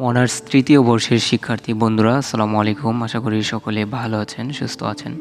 Honours তৃতীয় বর্ষের শিক্ষার্থী বন্ধুরা, আসসালামু আলাইকুম। আশা করি সকলে ভালো আছেন, সুস্থ আছেন।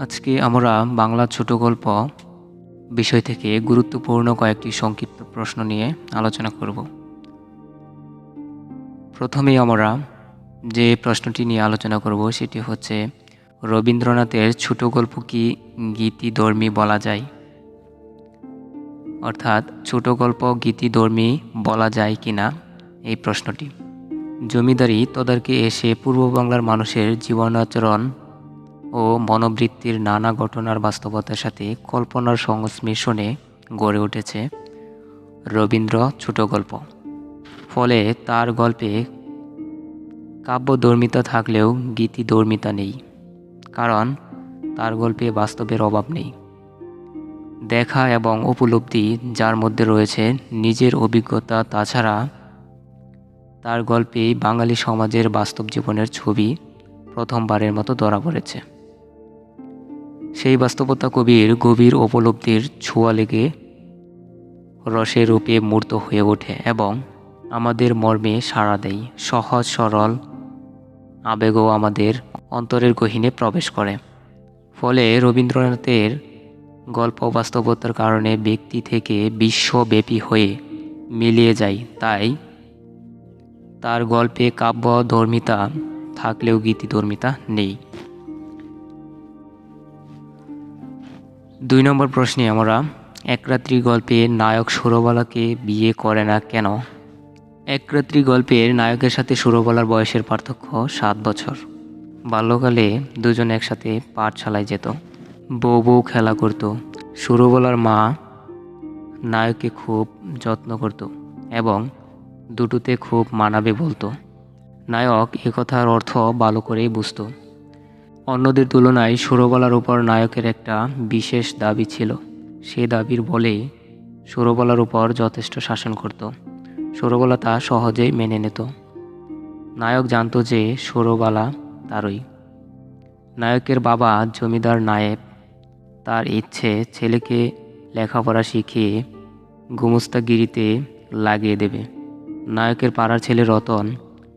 আজকে আমরা বাংলা ছোট গল্প বিষয় থেকে গুরুত্বপূর্ণ কয়েকটি সংক্ষিপ্ত প্রশ্ন নিয়ে আলোচনা করব। প্রথমেই আমরা যে প্রশ্নটি নিয়ে আলোচনা করব সেটি হচ্ছে, রবীন্দ্রনাথের ছোট গল্প কি গীতিধর্মী বলা যায়? অর্থাৎ ছোট গল্প গীতিধর্মী বলা যায় কিনা এই প্রশ্নটি। জমিদারি তদারকি এসে পূর্ব বাংলার মানুষের জীবনাচরণ ও মনোবৃত্তির নানা ঘটনার বাস্তবতার সাথে কল্পনার সংমিশ্রণে গড়ে উঠেছে রবীন্দ্র ছোট গল্প। ফলে তার গল্পে কাব্যধর্মিতা থাকলেও গীতিধর্মিতা নেই, কারণ তার গল্পে বাস্তবের অভাব নেই। দেখা এবং উপলব্ধি যার মধ্যে রয়েছে নিজের অভিজ্ঞতা। তাছাড়া তার গল্পে বাঙালি সমাজের বাস্তব জীবনের ছবি প্রথমবারের মতো ধরা পড়েছে। সেই বাস্তবতা কবির গভীর উপলব্ধির ছোঁয়া লেগে রসের রূপে মূর্ত হয়ে ওঠে এবং আমাদের মর্মে সাড়া দেয়। সহজ সরল আবেগও আমাদের অন্তরের গহীনে প্রবেশ করে। ফলে রবীন্দ্রনাথের গল্প বাস্তবতার কারণে ব্যক্তি থেকে বিশ্বব্যাপী হয়ে মিলিয়ে যায়। তাই তার গল্পে কাব্যধর্মিতা থাকলেও গীতিধর্মিতা নেই। 2 নম্বর প্রশ্নে আমরা, একরাত্রি গল্পে নায়ক সুরবালাকে বিয়ে করে না কেন? একরাত্রি গল্পের নায়কের সাথে সুরবালার বয়সের পার্থক্য 7 বছর। বাল্যকালে দুজন একসাথে পাঠশালায় যেত, বউ বউ খেলা করত। সুরবালার মা নায়ককে খুব যত্ন করত এবং দুটোতে খুব মানাবে বলতো। নায়ক একথার অর্থ ভালো করেই বুঝত। অন্যদের তুলনায় সুরবালার উপর নায়কের একটা বিশেষ দাবি ছিল। সে দাবির বলে সুরবালার উপর যথেষ্ট শাসন করত। সুরবালা তা সহজেই মেনে নিত। নায়ক জানত যে সুরবালা তারই। নায়কের বাবা জমিদার নায়েব। তার ইচ্ছে ছেলেকে লেখাপড়া শিখিয়ে গুমস্তাগিরিতে লাগিয়ে দেবে। নায়কের পাড়ার ছেলে রতন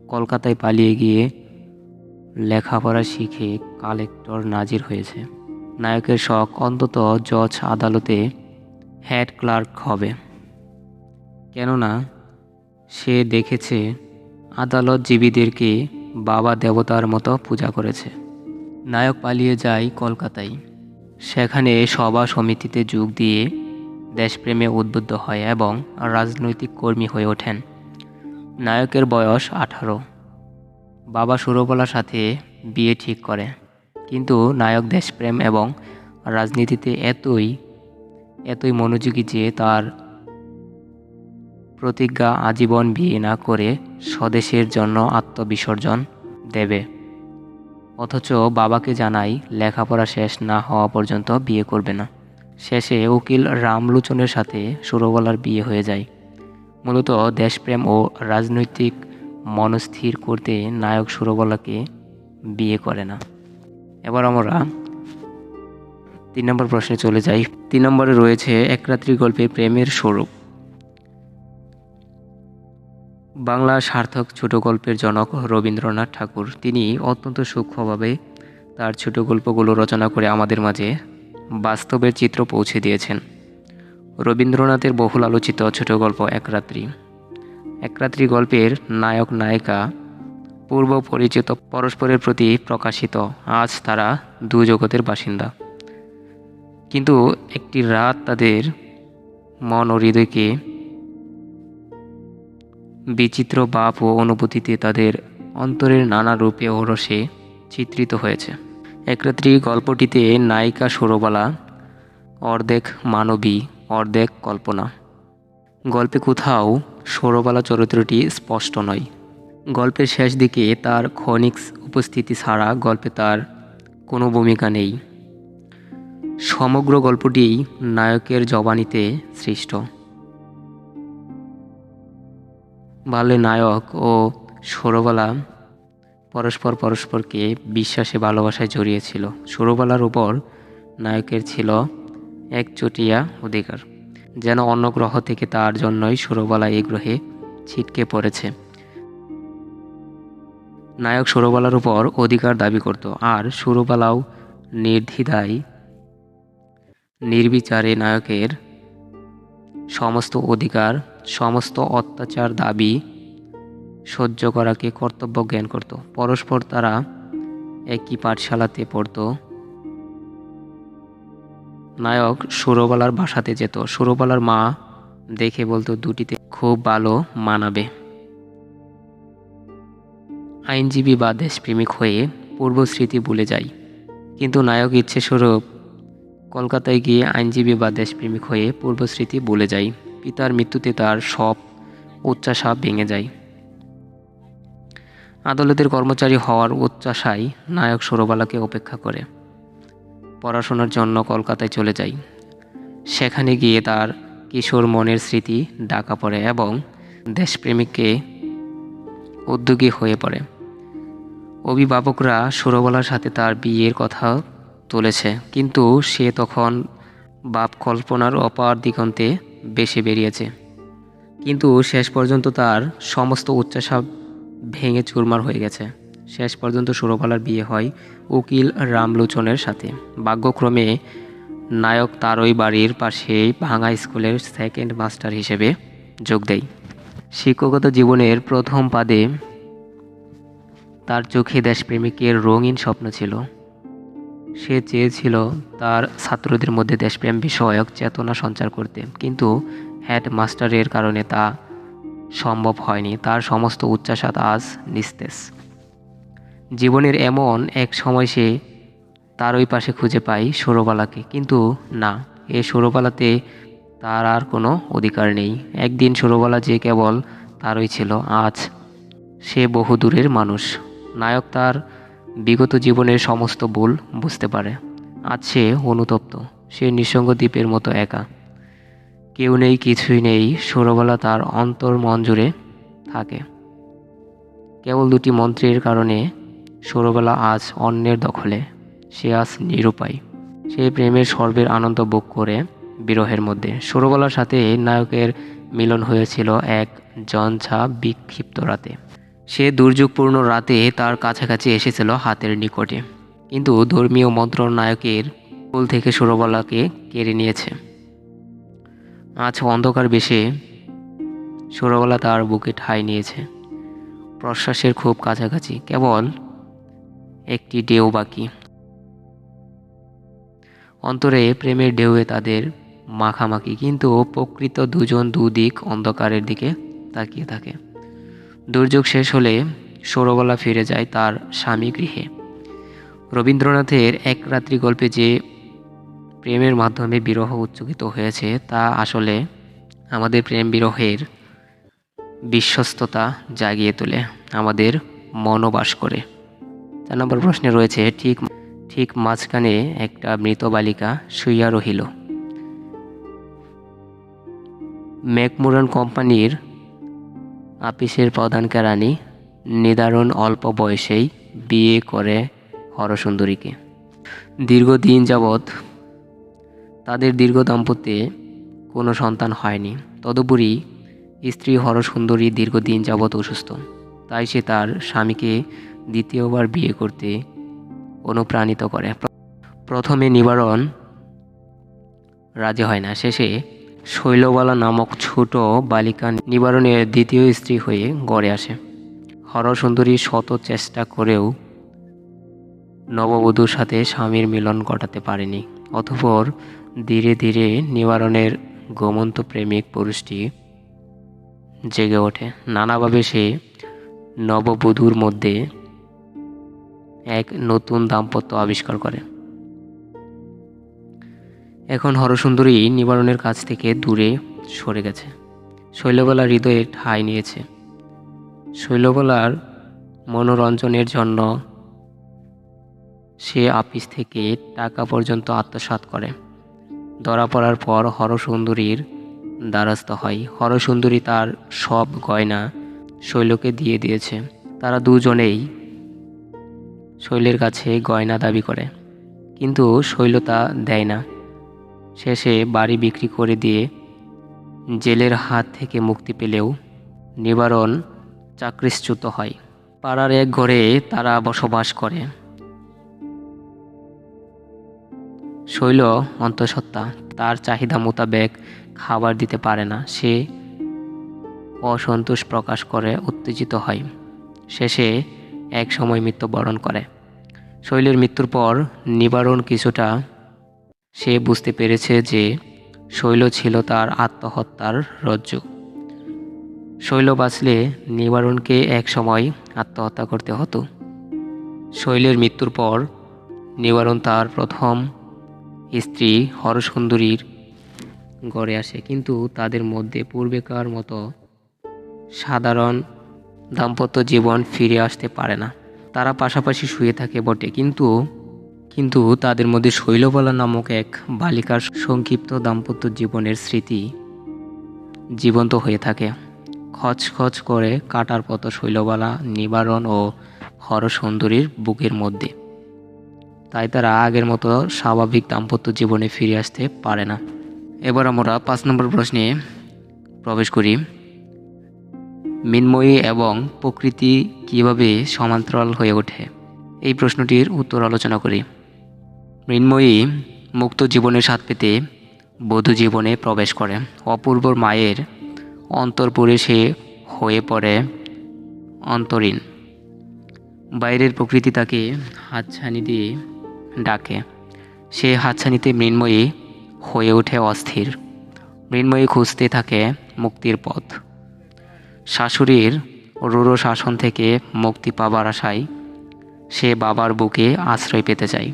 কলকাতায় পালিয়ে গিয়ে লেখাপড়া শিখে কালেক্টর নাজির হয়েছে। নায়কের শখ অন্তত জজ আদালতে হেড ক্লার্ক হবে, কেননা সে দেখেছে আদালতজীবীদেরকে বাবা দেবতার মতো পূজা করেছে। নায়ক পালিয়ে যায় কলকাতায়। সেখানে সভা সমিতিতে যোগ দিয়ে দেশপ্রেমে উদ্বুদ্ধ হয় এবং রাজনৈতিক কর্মী হয়ে ওঠেন। নায়কের বয়স 18। বাবা সুরবালার সাথে বিয়ে ঠিক করে, কিন্তু নায়ক দেশপ্রেম এবং রাজনীতিতে এতই মনোযোগী যে তার প্রতিজ্ঞা আজীবন বিয়ে না করে স্বদেশের জন্য আত্মবিসর্জন দেবে। অথচ বাবাকে জানাই লেখাপড়া শেষ না হওয়া পর্যন্ত বিয়ে করবে না। শেষে উকিল রামলোচনের সাথে সুরবালার বিয়ে হয়ে যায়। মূলত দেশপ্রেম ও রাজনৈতিক মনস্থির করতে নায়ক সুরবালাকে বিয়ে করে না। এবার আমরা 3 নম্বর প্রশ্নে চলে যাই। 3 নম্বরে রয়েছে, একরাত্রি গল্পে প্রেমের স্বরূপ। বাংলার সার্থক ছোট গল্পের জনক রবীন্দ্রনাথ ঠাকুর। তিনি অত্যন্ত সূক্ষ্মভাবে তার ছোট গল্পগুলো রচনা করে আমাদের মাঝে বাস্তবের চিত্র পৌঁছে দিয়েছেন। রবীন্দ্রনাথের বহুল আলোচিত ছোট গল্প একরাত্রি। একরাত্রি গল্পের নায়ক নায়িকা পূর্ব পরিচিত, পরস্পরের প্রতি প্রকাশিত। আজ তারা দু জগতের বাসিন্দা, কিন্তু একটি রাত তাদের মন ও হৃদয়কে বিচিত্র ভাব ও অনুভূতিতে তাদের অন্তরের নানা রূপে ও রসে চিত্রিত হয়েছে। একরাত্রি গল্পটিতে নায়িকা সুরবালা অর্ধেক মানবী, অর্ধেক কল্পনা। গল্পে কোথাও সুরবালা চরিত্রটি স্পষ্ট নয়। গল্পের শেষ দিকে তার ক্ষণিক উপস্থিতি ছাড়া গল্পে তার কোনো ভূমিকা নেই। সমগ্র গল্পটি নায়কের জবানিতে সৃষ্ট। বাল্যে নায়ক ও সুরবালা পরস্পরকে বিশ্বাসে ভালোবাসায় জড়িয়েছিল। সুরবালার উপর নায়কের ছিল একচেটিয়া অধিকার, যেন অন্য গ্রহ থেকে তার জন্যই সুরবালা এই গ্রহে ছিটকে পড়েছে। নায়ক সুরবালার উপর অধিকার দাবি করত, আর সুরবালাও নির্দ্বিধায় নির্বিচারে নায়কের সমস্ত অধিকার, সমস্ত অত্যাচার দাবি সহ্য করাকে কর্তব্য জ্ঞান করত। পরস্পর তারা একই পাঠশালাতে পড়ত। নায়ক সুরবালার বাসাতে যেত। সুরবালার মা দেখে বলতো দুটিতে খুব ভালো মানাবে। আইনজীবী বা দেশপ্রেমিক হয়ে পূর্ব স্মৃতি ভুলে যায়, কিন্তু নায়ক ইচ্ছে স্বরূপ কলকাতায় গিয়ে আইনজীবী বা দেশপ্রেমিক হয়ে পূর্ব স্মৃতি ভুলে যায়। পিতার মৃত্যুতে তার সব উচ্চাশা ভেঙে যায়। আদালতের কর্মচারী হওয়ার উচ্চাশায় নায়ক সুরবালাকে অপেক্ষা করে পড়াশোনার জন্য কলকাতায় চলে যায়। সেখানে গিয়ে তার কিশোর মনের স্মৃতি ডাকা পড়ে এবং দেশপ্রেমিককে উদ্যোগী হয়ে পড়ে। অভিভাবকরা সুরবালার সাথে তার বিয়ের কথা তুলেছে, কিন্তু সে তখন বাপ কল্পনার অপার দিগন্তে বেশি বেরিয়েছে। কিন্তু শেষ পর্যন্ত তার সমস্ত উচ্চাশা ভেঙে চুরমার হয়ে গেছে। শেষ পর্যন্ত সুরবালার বিয়ে হয় উকিল রামলোচনের সাথে। ভাগ্যক্রমে নায়ক তারই বাড়ির পাশেই ভাঙা স্কুলের সেকেন্ড মাস্টার হিসেবে যোগ দেয়। শিক্ষকতা জীবনের প্রথম পাদে তার চোখে দেশপ্রেমিকের রঙিন স্বপ্ন ছিল। সে চেয়েছিল তার ছাত্রদের মধ্যে দেশপ্রেম বিষয়ক চেতনা সঞ্চার করতে, কিন্তু হেডমাস্টারের কারণে তা সম্ভব হয়নি। তার সমস্ত উচ্চাশা আজ নিস্তেজ। জীবনের এমন এক সময় সে তারই পাশে খুঁজে পায় সুরবালাকে, কিন্তু না, এ সুরবালাতে তার আর কোনো অধিকার নেই। একদিন সুরবালা যে কেবল তারই ছিল, আজ সে বহু দূরের মানুষ। নায়ক তার বিগত জীবনের সমস্ত ভুল বুঝতে পারে। আজ সে অনুতপ্ত। সে নিঃসঙ্গ দ্বীপের মতো একা। কেউ নেই, কিছুই নেই। সুরবালা তার অন্তর মন জুড়ে থাকে। কেবল দুটি মন্ত্রের কারণে সুরবালা আজ অন্যের দখলে। সে আজ নিরুপায়। সে প্রেমের সর্বের আনন্দ ভোগ করে বিরহের মধ্যে। সুরবালার সাথে নায়কের মিলন হয়েছিল এক ঝঞ্ঝা বিক্ষিপ্ত রাতে। সে দুর্যোগপূর্ণ রাতে তার কাছাকাছি এসেছিল, হাতের নিকটে, কিন্তু ধর্মীয় মন্ত্র নায়কের কোল থেকে সুরবালাকে কেড়ে নিয়েছে। আজ অন্ধকার বেশে সুরবালা তার বুকে ঠাঁই নিয়েছে, প্রশ্বাসের খুব কাছাকাছি। কেবল একটি ঢেউ বাকি। অন্তরে প্রেমের ঢেউয়ে তাদের মাখামাখি, কিন্তু প্রকৃত দুজন দুদিক অন্ধকারের দিকে তাকিয়ে থাকে। দুর্যোগ শেষ হলে সুরবালা ফিরে যায় তার স্বামী গৃহে। রবীন্দ্রনাথের এক রাত্রি গল্পে যে প্রেমের মাধ্যমে বিরহ উচ্চকিত হয়েছে, তা আসলে আমাদের প্রেম বিরহের বিশ্বস্ততা জাগিয়ে তোলে, আমাদের মনোবাস করে। 4 নম্বর প্রশ্নে রয়েছে, ঠিক মাঝখানে একটা মৃত বালিকা শুইয়া রহিল। ম্যাকমোরান কোম্পানির আপিসের প্রধান কেরানি নিদারুণ অল্প বয়সেই বিয়ে করে হরসুন্দরীকে। দীর্ঘদিন যাবৎ তাদের দীর্ঘ দাম্পত্যে কোনো সন্তান হয়নি। তদুপরি স্ত্রী হরসুন্দরী দীর্ঘদিন যাবৎ অসুস্থ। তাই সে তার স্বামীকে দ্বিতীয়বার বিয়ে করতে অনুপ্রাণিত করে। প্রথমে নিবারণ রাজি হয় না। শেষে শৈলবালা নামক ছোট বালিকা নিবারণের দ্বিতীয় স্ত্রী হয়ে গড়ে আসে। হরসুন্দরী শত চেষ্টা করেও নববধূর সাথে স্বামীর মিলন ঘটাতে পারেনি। অতঃপর ধীরে ধীরে নিবারণের ঘুমন্ত প্রেমিক পুরুষটি জেগে ওঠে। নানাভাবে সে নববধূর মধ্যে এক নতুন দাম্পত্য আবিষ্কার করে। এখন হরসুন্দরী নিবারণের কাছ থেকে দূরে সরে গেছে। শৈলবালা হৃদয়ে ঠাঁই নিয়েছে। শৈলবালার মনোরঞ্জনের জন্য সে আপিস থেকে টাকা পর্যন্ত আত্মসাৎ করে। ধরা পড়ার পর হরসুন্দরীর দ্বারস্থ হয়। হরসুন্দরী তার সব গয়না শৈলকে দিয়ে দিয়েছে। তারা দুজনেই শৈলের কাছে গয়না দাবি করে, কিন্তু শৈল তা দেয় না। শেষে বাড়ি বিক্রি করে দিয়ে জেলের হাত থেকে মুক্তি পেলেও নিবারণ চাকরিচ্যুত হয়। পাড়ার এক ঘরে তারা বসবাস করে। শৈল অন্তঃসত্ত্বা, তার চাহিদা মোতাবেক খাবার দিতে পারে না। সে অসন্তোষ প্রকাশ করে, উত্তেজিত হয়। শেষে এক সময় মৃত্যুবরণ করে। শৈলের মৃত্যুর পর নিবারণ কিছুটা সে বুঝতে পেরেছে যে শৈল ছিল তার আত্মহত্যার রজ্জু। শৈল বাঁচলে নিবারণকে এক সময় আত্মহত্যা করতে হতো। শৈলের মৃত্যুর পর নিবারণ তার প্রথম স্ত্রী হরসুন্দরীর গড়ে আসে, কিন্তু তাদের মধ্যে পূর্বেকার মতো সাধারণ দাম্পত্য জীবন ফিরে আসতে পারে না। তারা পাশাপাশি শুয়ে থাকে বটে, কিন্তু তাদের মধ্যে শৈলবালা নামক এক বালিকার সংক্ষিপ্ত দাম্পত্য জীবনের স্মৃতি জীবন্ত হয়ে থাকে। খচখচ করে কাটার পথ শৈলবালা, নিবারণ ও হরসুন্দরীর বুকের মধ্যে। তাই তারা আগের মতো স্বাভাবিক দাম্পত্য জীবনে ফিরে আসতে পারে না। এবার আমরা 5 নম্বর প্রশ্নে প্রবেশ করি। মৃন্ময়ী এবং প্রকৃতি কিভাবে সমান্তরাল হয়ে ওঠে? এই প্রশ্নটির উত্তর আলোচনা করি। মৃন্ময়ী মুক্ত জীবনের স্বাদ পেতে বধূ জীবনে প্রবেশ করে। অপূর্ব মায়ের অন্তরপুরে সে হয়ে পড়ে অন্তরীণ। বাইরের প্রকৃতি তাকে হাতছানি দিয়ে ডাকে। সে হাতছানিতে মৃন্ময়ী হয়ে ওঠে অস্থির। মৃন্ময়ী খুঁজতে থাকে মুক্তির পথ। শাশুড়ির রূঢ় শাসন থেকে মুক্তি পাবার আশায় সে বাবার বুকে আশ্রয় পেতে চায়।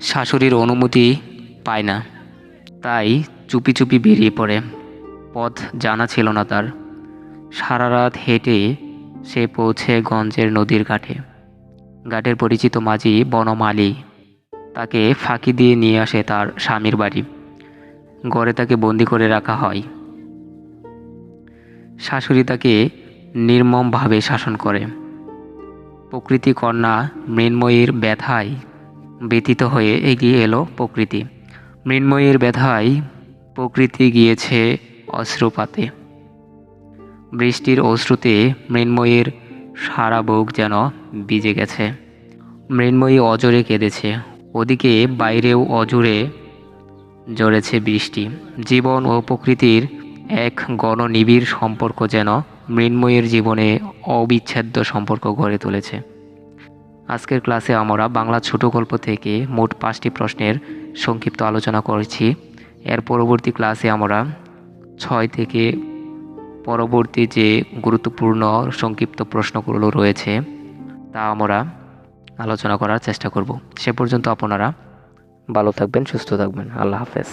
শাশুড়ির অনুমতি পায় না, তাই চুপি চুপি বেরিয়ে পড়ে। পথ জানা ছিল না তার। সারা রাত হেঁটে সে পৌঁছে গঞ্জের নদীর ঘাটে। ঘাটের পরিচিত মাঝি বনমালী তাকে ফাঁকি দিয়ে নিয়ে আসে তার স্বামীর বাড়ি। ঘরে তাকে বন্দি করে রাখা হয়। শাশুড়ি তাকে নির্মমভাবে শাসন করে। প্রকৃতি কন্যা মৃন্ময়ীর ব্যথায় ব্যথিত হয়ে এগিয়ে এলো প্রকৃতি। মৃন্ময়ীর ব্যথায় প্রকৃতি গিয়েছে অশ্রুপাতে। বৃষ্টির অশ্রুতে মৃন্ময়ীর সারা বুক যেন ভিজে গেছে। মৃন্ময়ী অজরে কেঁদেছে। ওদিকে বাইরেও অজরে ঝরেছে বৃষ্টি। জীবন ও প্রকৃতির এক ঘন নিবিড় সম্পর্ক যেন মৃন্ময়ীর জীবনে অবিচ্ছেদ্য সম্পর্ক গড়ে তুলেছে। আজকের ক্লাসে আমরা বাংলা ছোট গল্প থেকে মোট 5টি প্রশ্নের সংক্ষিপ্ত আলোচনা করেছি। এর পরবর্তী ক্লাসে আমরা 6 থেকে পরবর্তী যে গুরুত্বপূর্ণ সংক্ষিপ্ত প্রশ্নগুলো রয়েছে তা আমরা আলোচনা করার চেষ্টা করব। সে পর্যন্ত আপনারা ভালো থাকবেন, সুস্থ থাকবেন। আল্লাহ হাফেজ।